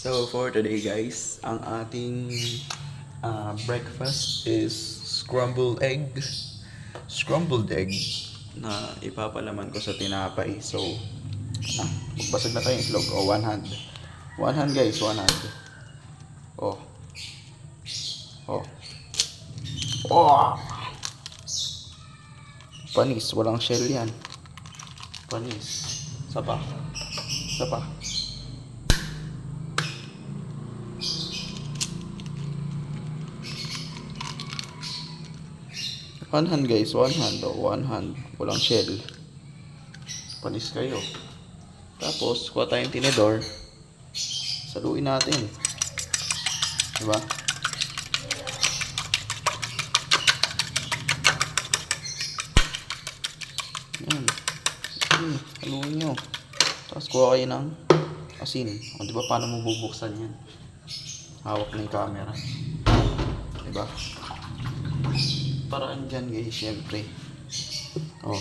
So for today guys, ang ating breakfast is scrambled egg. Scrambled egg na ipapalaman ko sa tinapay. So, magbasag na tayo yung itlog. Oh, one hand. One hand guys, one hand. Oh. Oh. Oh! Panis, walang shell yan. Panis. Sapa. Sapa. One hand guys, one hand. Oh, one hand. Walang shell. Panis kayo. Tapos, kuha tayong tinidor. Saluin natin. Diba? Yan. Haluin nyo. Tapos kuha kayo ng asin. O, diba paano mo bubuksan yan? Hawak na yung camera. Diba? Paraan dyan guys, syempre. O,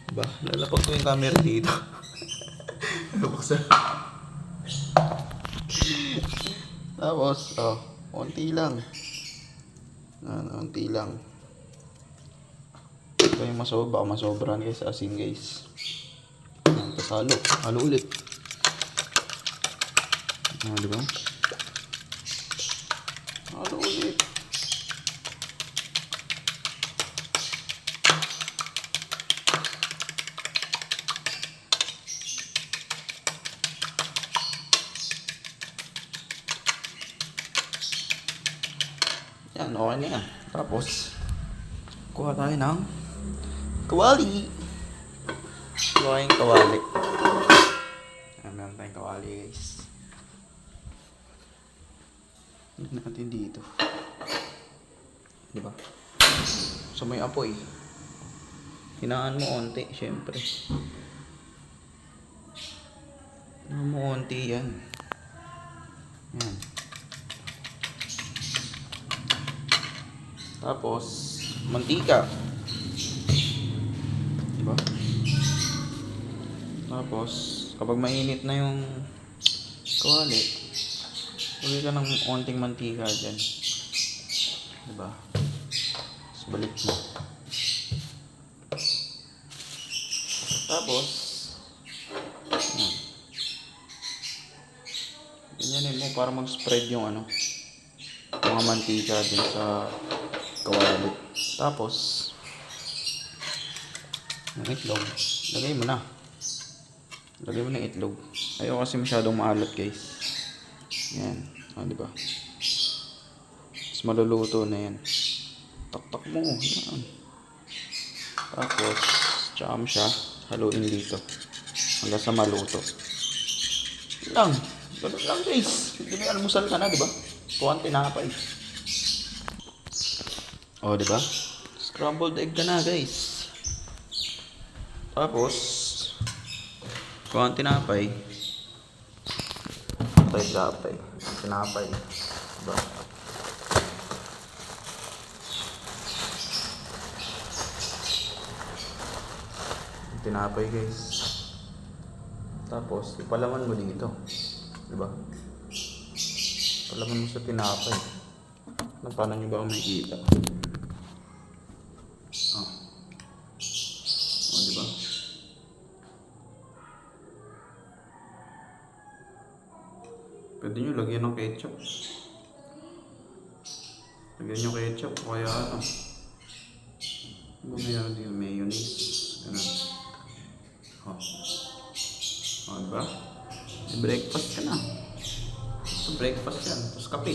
diba? Lalapag ko yung camera dito. Buksan. Tapos, konti lang. Konti lang. Ito yung baka masobran guys, asin guys. Tapos halo ulit. Diba? Halo ulit. Yan, okay na yan. Tapos, kuha tayo ng kawali. Kuha yung kawali. Meron tayong kawali guys. Tignan natin dito. Diba? So may apoy. Hinaan mo onti, syempre. Hinaan mo onti yan. Yan. Tapos, mantika. Diba? Tapos, kapag mainit na yung kawali, lagay ka ng onting mantika dyan. Diba? Tapos, balik mo. Tapos, ganyanin mo para mag-spread yung mga mantika dyan sa kawali. Tapos, yung itlog, lagay mo na. Lagay mo na itlog. Ayaw kasi masyadong maalat guys. Yan. Diba? Tapos maluluto na yan. Taktak mo. Yan. Tapos, tsaka mo siya. Haluin dito. Hanggang sa maluto. Lang. Ganun lang guys. Hindi may almusal ka na, diba? Kuhaan tinapay. Diba? Scrambled egg ka na guys. Tapos, kuhaan tinapay. Tinapay. Diba? Tinapay guys. Tapos, ipalaman mo dito. Diba? Palaman mo sa tinapay. Paano nyo ba makikita? Diba? Pwede nyo lagyan ng ketchup. Lagyan nyo ketchup o kaya mayroon din mayonnaise. Ganun. Diba? Breakfast ka na. So breakfast yan. Tapos kape.